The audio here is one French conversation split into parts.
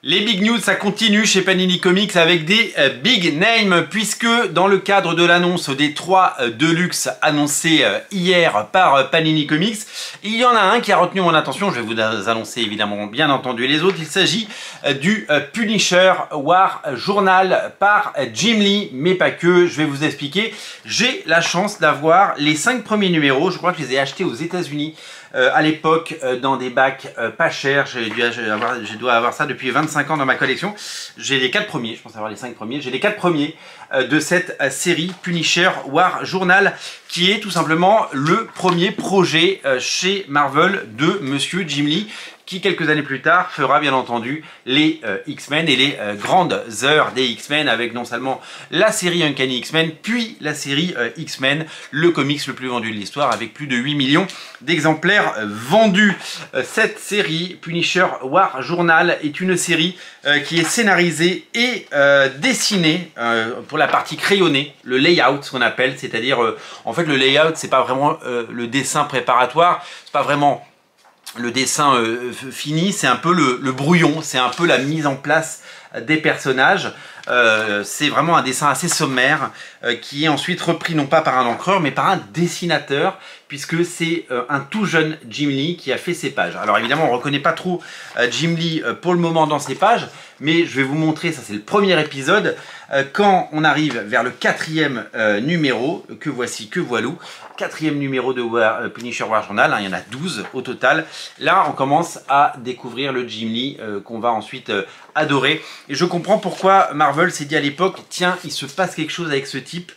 Les big news, ça continue chez Panini Comics avec des big names, puisque dans le cadre de l'annonce des 3 Deluxe annoncés hier par Panini Comics, il y en a un qui a retenu mon attention. Je vais vous annoncer évidemment bien entendu les autres. Il s'agit du Punisher War Journal par Jim Lee, mais pas que. Je vais vous expliquer. J'ai la chance d'avoir les 5 premiers numéros. Je crois que je les ai achetés aux États-Unis à l'époque dans des bacs pas chers. Je dois avoir ça depuis 25 ans dans ma collection. J'ai les 4 premiers, je pense avoir les 5 premiers. J'ai les 4 premiers de cette série Punisher War Journal, qui est tout simplement le premier projet chez Marvel de Monsieur Jim Lee, qui quelques années plus tard fera bien entendu les X-Men et les grandes heures des X-Men, avec non seulement la série Uncanny X-Men, puis la série X-Men, le comics le plus vendu de l'histoire, avec plus de 8 millions d'exemplaires vendus. Cette série Punisher War Journal est une série qui est scénarisée et dessinée pour la partie crayonnée, le layout, ce qu'on appelle, c'est-à-dire en fait le layout, c'est pas vraiment le dessin préparatoire, c'est pas vraiment le dessin fini, c'est un peu le brouillon, c'est un peu la mise en place des personnages. C'est vraiment un dessin assez sommaire qui est ensuite repris non pas par un encreur mais par un dessinateur, puisque c'est un tout jeune Jim Lee qui a fait ces pages. Alors évidemment on ne reconnaît pas trop Jim Lee pour le moment dans ces pages, mais je vais vous montrer, ça c'est le premier épisode, quand on arrive vers le 4e numéro, que voici, que voilou, 4e numéro de Punisher War Journal, hein, il y en a 12 au total. Là on commence à découvrir le Jim Lee qu'on va ensuite adorer, et je comprends pourquoi Marvel s'est dit à l'époque, tiens, il se passe quelque chose avec ce type.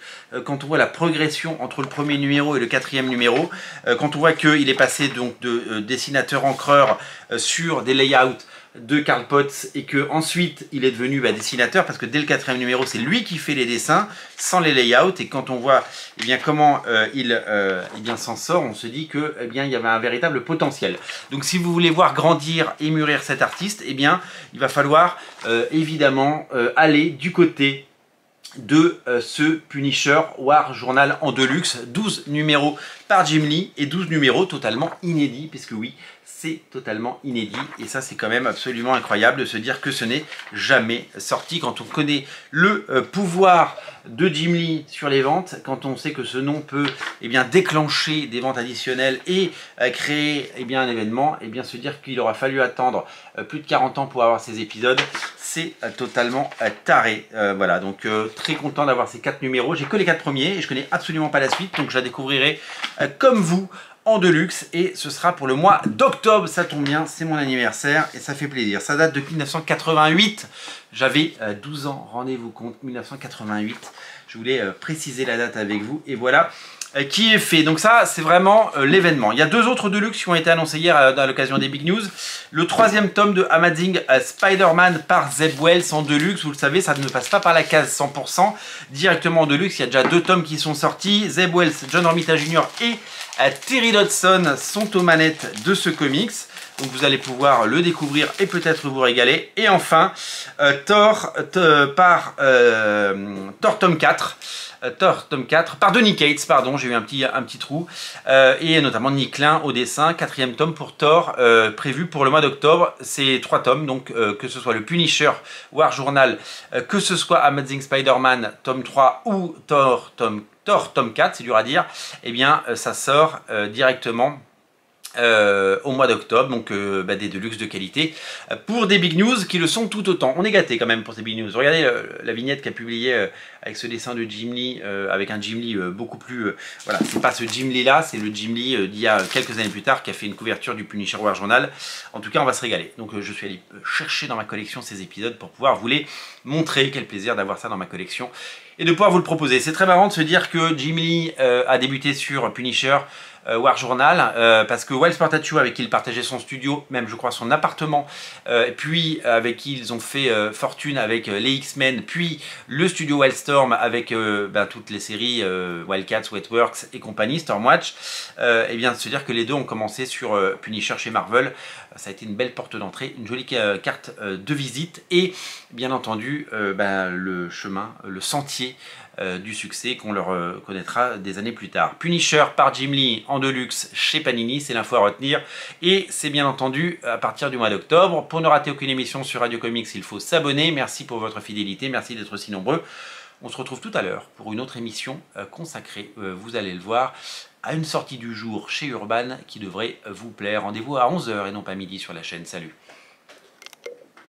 Quand on voit la progression entre le premier numéro et le 4e numéro, quand on voit qu'il est passé donc de dessinateur encreur sur des layouts de Carl Potts, et que ensuite il est devenu dessinateur, parce que dès le 4e numéro c'est lui qui fait les dessins sans les layouts, et quand on voit comment il s'en sort, on se dit que il y avait un véritable potentiel. Donc si vous voulez voir grandir et mûrir cet artiste, il va falloir évidemment aller du côté de ce Punisher War Journal en Deluxe, 12 numéros par Jim Lee et 12 numéros totalement inédits, puisque oui, c'est totalement inédit, et ça c'est quand même absolument incroyable de se dire que ce n'est jamais sorti. Quand on connaît le pouvoir de Jim Lee sur les ventes, quand on sait que ce nom peut déclencher des ventes additionnelles et créer un événement, se dire qu'il aura fallu attendre plus de 40 ans pour avoir ces épisodes, c'est totalement taré. Voilà, donc très content d'avoir ces 4 numéros. J'ai que les 4 premiers et je connais absolument pas la suite, donc je la découvrirai comme vous en Deluxe, et ce sera pour le mois d'octobre. Ça tombe bien, c'est mon anniversaire et ça fait plaisir. Ça date depuis 1988, j'avais 12 ans, rendez-vous compte, 1988. Je voulais préciser la date avec vous, et voilà qui est fait. Donc ça c'est vraiment l'événement. Il y a 2 autres Deluxe qui ont été annoncés hier à l'occasion des Big News. Le 3e tome de Amazing Spider-Man par Zeb Wells en Deluxe. Vous le savez, ça ne passe pas par la case 100%, directement en Deluxe. Il y a déjà 2 tomes qui sont sortis. Zeb Wells, John Romita Jr. et Terry Dodson sont aux manettes de ce comics. Donc vous allez pouvoir le découvrir et peut-être vous régaler. Et enfin, Thor tome 4. Thor tome 4 par Donny Cates, pardon, j'ai eu un petit trou, et notamment Nick Klein au dessin. 4e tome pour Thor, prévu pour le mois d'octobre. C'est 3 tomes, donc que ce soit le Punisher War Journal, que ce soit Amazing Spider-Man tome 3 ou Thor tome 4, c'est dur à dire, ça sort directement au mois d'octobre, donc des Deluxe de qualité pour des Big News qui le sont tout autant. On est gâté quand même pour ces Big News. Regardez la vignette qu'a publiée avec ce dessin de Jim Lee, avec un Jim Lee beaucoup plus... voilà, c'est pas ce Jim Lee là, c'est le Jim Lee d'il y a quelques années plus tard qui a fait une couverture du Punisher War Journal. En tout cas, on va se régaler. Donc je suis allé chercher dans ma collection ces épisodes pour pouvoir vous les montrer. Quel plaisir d'avoir ça dans ma collection et de pouvoir vous le proposer. C'est très marrant de se dire que Jim Lee a débuté sur Punisher War Journal, parce que Wells Portacio, avec qui il partageait son studio, même je crois son appartement, puis avec qui ils ont fait fortune avec les X-Men, puis le studio Wildstorm avec toutes les séries Wildcats, Wetworks et compagnie, Stormwatch, et bien de se dire que les deux ont commencé sur Punisher chez Marvel, ça a été une belle porte d'entrée, une jolie carte de visite, et bien entendu le chemin, le sentier du succès qu'on leur connaîtra des années plus tard. Punisher par Jim Lee en deluxe chez Panini, c'est l'info à retenir. Et c'est bien entendu à partir du mois d'octobre. Pour ne rater aucune émission sur Radio Comics, il faut s'abonner. Merci pour votre fidélité, merci d'être si nombreux. On se retrouve tout à l'heure pour une autre émission consacrée, vous allez le voir, à une sortie du jour chez Urban qui devrait vous plaire. Rendez-vous à 11 h et non pas midi sur la chaîne. Salut!